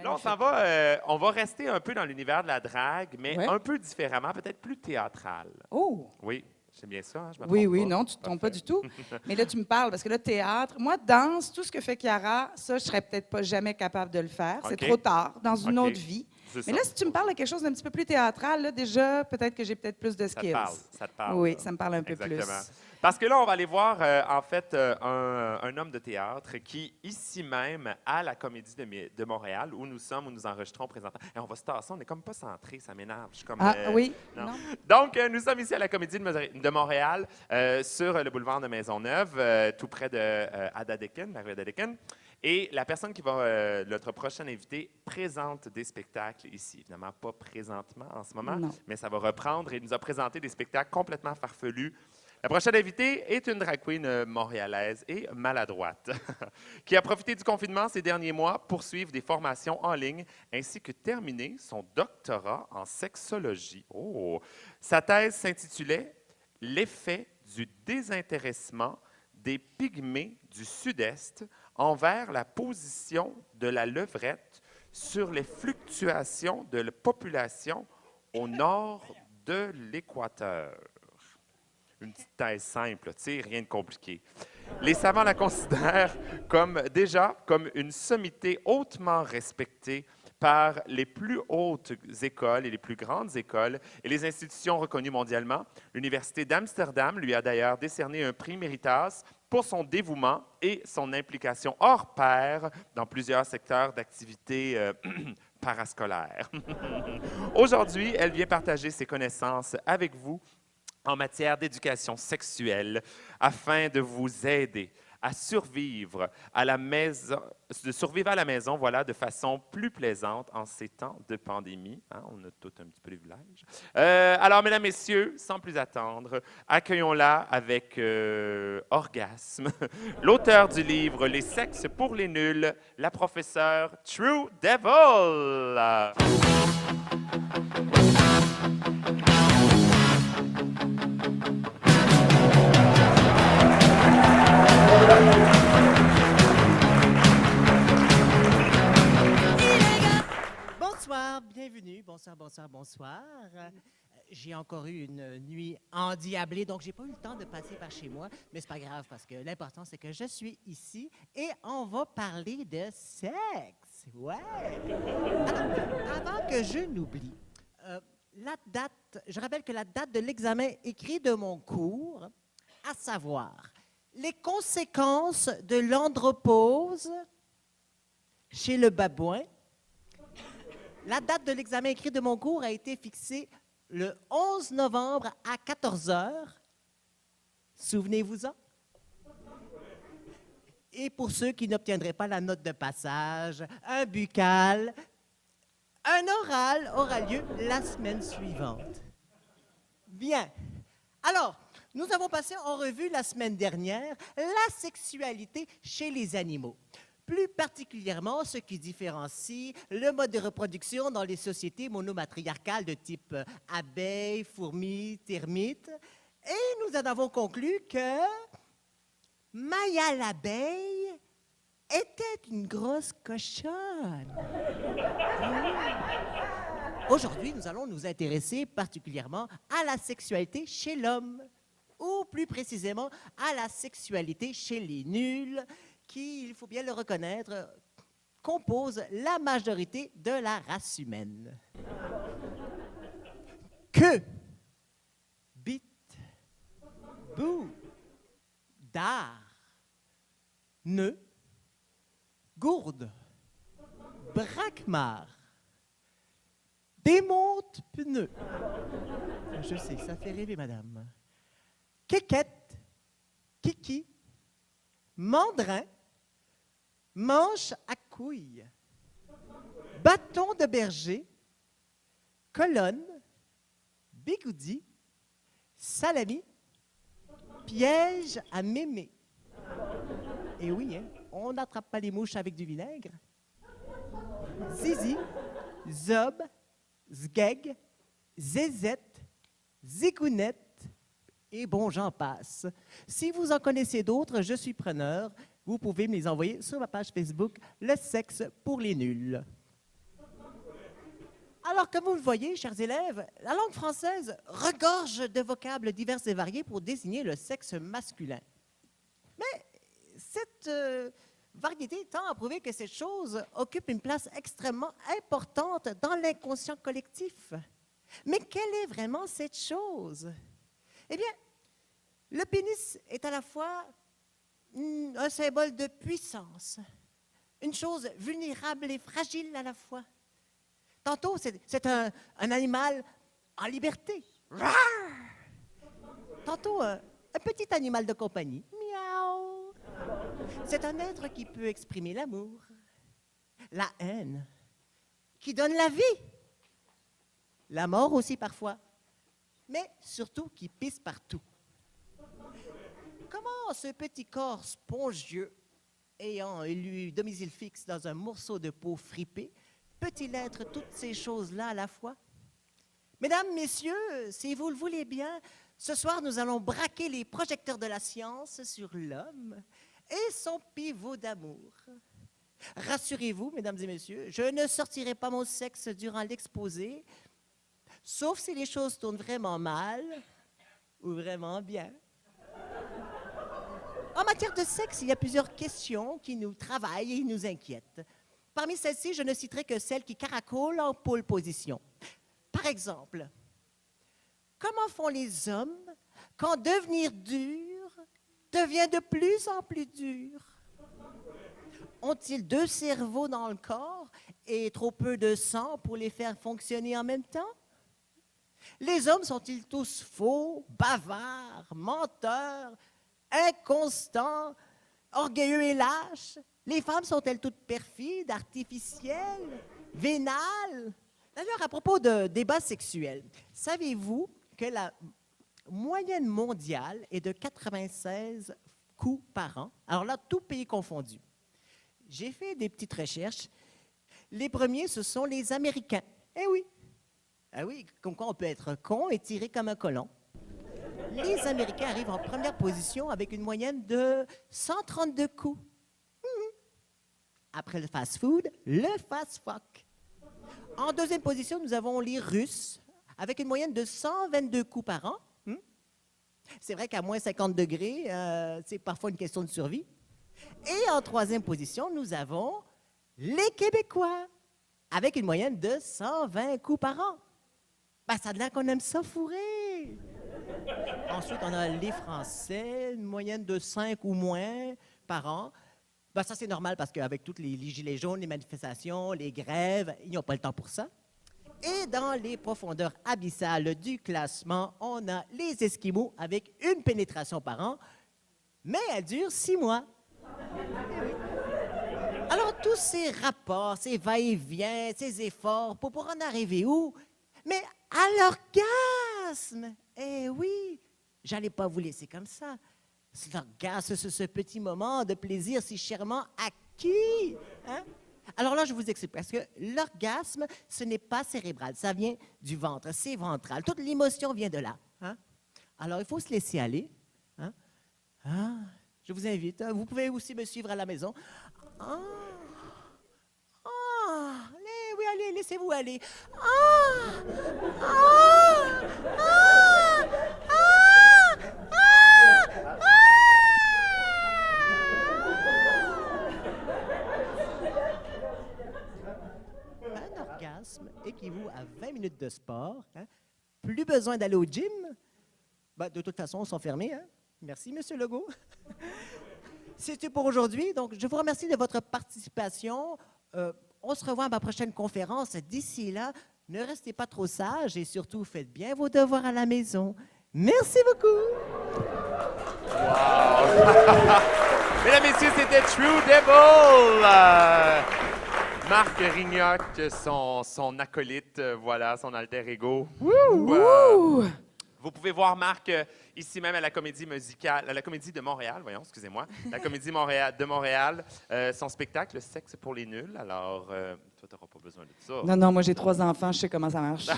Là, magnifique. on va rester un peu dans l'univers de la drague, mais Ouais. un peu différemment, peut-être plus théâtral. Oh! Oui, c'est bien ça, hein, je me Oui, trompe oui, pas. non, tu ne te trompes pas Parfait. du tout. Mais là, tu me parles, parce que là, théâtre, moi, danse, tout ce que fait Chiara, ça, je serais peut-être pas jamais capable de le faire. C'est OK. trop tard, dans une OK. autre vie. C'est Mais ça. là, si tu me parles de quelque chose d'un petit peu plus théâtral, là, déjà, peut-être que j'ai peut-être plus de Ça te skills. parle, ça te parle. Oui, là. ça me parle un peu Exactement. plus. Parce que là, on va aller voir, en fait, un homme de théâtre qui, ici même, à la Comédie de Montréal, où nous sommes, où nous enregistrons présentement. Et on va se tasser, on n'est comme pas centré, ça m'énerve. Je suis comme, Ah, oui? non. Non? Donc, nous sommes ici à la Comédie de Montréal, sur le boulevard de Maisonneuve, tout près de Adadéken, la rue Adadéken. Et la personne qui va, notre prochain invité, présente des spectacles ici. Évidemment, pas présentement en ce moment, Non. mais ça va reprendre. Et il nous a présenté des spectacles complètement farfelus. La prochaine invitée est une drag queen montréalaise et maladroite, qui a profité du confinement ces derniers mois pour suivre des formations en ligne ainsi que terminer son doctorat en sexologie. Oh! Sa thèse s'intitulait « L'effet du désintéressement des pygmées du Sud-Est envers la position de la levrette sur les fluctuations de la population au nord de l'Équateur. » Une petite thèse simple, tu sais, rien de compliqué. Les savants la considèrent comme une sommité hautement respectée par les plus hautes écoles et les plus grandes écoles et les institutions reconnues mondialement. L'Université d'Amsterdam lui a d'ailleurs décerné un prix Méritas pour son dévouement et son implication hors pair dans plusieurs secteurs d'activité parascolaires. Aujourd'hui, elle vient partager ses connaissances avec vous en matière d'éducation sexuelle afin de vous aider à survivre à la maison, voilà, de façon plus plaisante en ces temps de pandémie. Hein, on a tout un petit peu les villages. Alors, mesdames, messieurs, sans plus attendre, accueillons-la avec orgasme, l'auteur du livre Les sexes pour les nuls, la professeure True Devil. Bonsoir, bienvenue. Bonsoir, bonsoir, bonsoir. J'ai encore eu une nuit endiablée, donc j'ai pas eu le temps de passer par chez moi, mais c'est pas grave parce que l'important c'est que je suis ici et on va parler de sexe. Ouais. Alors, avant que je n'oublie, je rappelle que la date de l'examen écrit de mon cours, à savoir les conséquences de l'andropause chez le babouin. La date de l'examen écrit de mon cours a été fixée le 11 novembre à 14 heures. Souvenez-vous-en. Et pour ceux qui n'obtiendraient pas la note de passage, un buccal, un oral aura lieu la semaine suivante. Bien. Alors, nous avons passé en revue la semaine dernière la sexualité chez les animaux. Plus particulièrement ce qui différencie le mode de reproduction dans les sociétés monomatriarcales de type abeilles, fourmis, termites. Et nous en avons conclu que Maya l'abeille était une grosse cochonne. Aujourd'hui, nous allons nous intéresser particulièrement à la sexualité chez l'homme, ou plus précisément à la sexualité chez les nuls, qui, il faut bien le reconnaître, composent la majorité de la race humaine. Que, bite, bou, dard, nœud, gourde, braquemar, démonte pneu. Je sais, ça fait rêver, madame. Quéquette, kiki, mandrin, manche à couilles, bâton de berger, colonne, bigoudi, salami, piège à mémé. Et oui, hein, on n'attrape pas les mouches avec du vinaigre. Zizi, zob, zgeg, zézette, zigounette, et bon, j'en passe. Si vous en connaissez d'autres, je suis preneur. Vous pouvez me les envoyer sur ma page Facebook, Le sexe pour les nuls. Alors, comme vous le voyez, chers élèves, la langue française regorge de vocables divers et variés pour désigner le sexe masculin. Mais cette variété tend à prouver que cette chose occupe une place extrêmement importante dans l'inconscient collectif. Mais quelle est vraiment cette chose? Eh bien, le pénis est à la fois un symbole de puissance, une chose vulnérable et fragile à la fois. Tantôt, c'est un animal en liberté. Rar! Tantôt, un petit animal de compagnie. Miaou! C'est un être qui peut exprimer l'amour, la haine, qui donne la vie, la mort aussi parfois, mais surtout qui pisse partout. Comment ce petit corps spongieux, ayant élu domicile fixe dans un morceau de peau fripée, peut-il être toutes ces choses-là à la fois? Mesdames, messieurs, si vous le voulez bien, ce soir, nous allons braquer les projecteurs de la science sur l'homme et son pivot d'amour. Rassurez-vous, mesdames et messieurs, je ne sortirai pas mon sexe durant l'exposé, sauf si les choses tournent vraiment mal ou vraiment bien. En matière de sexe, il y a plusieurs questions qui nous travaillent et nous inquiètent. Parmi celles-ci, je ne citerai que celles qui caracolent en pole position. Par exemple, comment font les hommes quand devenir dur devient de plus en plus dur? Ont-ils 2 cerveaux dans le corps et trop peu de sang pour les faire fonctionner en même temps? Les hommes sont-ils tous faux, bavards, menteurs, inconstants, orgueilleux et lâches? Les femmes sont-elles toutes perfides, artificielles, vénales? D'ailleurs, à propos de débats sexuels, savez-vous que la moyenne mondiale est de 96 coups par an? Alors là, tout pays confondu. J'ai fait des petites recherches. Les premiers, ce sont les Américains. Eh oui! Ah oui, comme quoi on peut être con et tirer comme un colon. Les Américains arrivent en première position avec une moyenne de 132 coups. Après le fast-food, le fast-fuck. En deuxième position, nous avons les Russes, avec une moyenne de 122 coups par an. C'est vrai qu'à moins 50 degrés, c'est parfois une question de survie. Et en troisième position, nous avons les Québécois, avec une moyenne de 120 coups par an. Ben, ça a l'air qu'on aime ça fourrer. Ensuite, on a les Français, une moyenne de 5 ou moins par an. Ben, ça, c'est normal parce qu'avec toutes les gilets jaunes, les manifestations, les grèves, ils n'ont pas le temps pour ça. Et dans les profondeurs abyssales du classement, on a les Esquimaux avec une pénétration par an, mais elle dure 6 mois. Alors, tous ces rapports, ces va-et-vient, ces efforts, pour en arriver où? Mais à l'orgasme! Eh oui, j'allais pas vous laisser comme ça. L'orgasme, ce petit moment de plaisir si chèrement acquis. Hein? Alors là, je vous explique, parce que l'orgasme, ce n'est pas cérébral, ça vient du ventre, c'est ventral. Toute l'émotion vient de là. Hein? Alors, il faut se laisser aller. Hein? Ah, je vous invite, vous pouvez aussi me suivre à la maison. Oui, allez, laissez-vous aller. Un orgasme équivaut à 20 minutes de sport. Hein? Plus besoin d'aller au gym. Ben, de toute façon, ils sont fermés. Hein? Merci, M. Legault. C'est tout pour aujourd'hui. Donc, je vous remercie de votre participation. On se revoit à ma prochaine conférence. D'ici là, ne restez pas trop sages et surtout, faites bien vos devoirs à la maison. Merci beaucoup. Wow! Mesdames, Messieurs, c'était True Devil! Marc Rignoc, son acolyte, voilà, son alter ego. Vous pouvez voir Marc ici même à la Comédie musicale, à la Comédie de Montréal, voyons, excusez-moi, la Comédie de Montréal, son spectacle Sexe pour les nuls. Alors, toi, tu n'auras pas besoin de ça. Non, moi j'ai 3 enfants, je sais comment ça marche.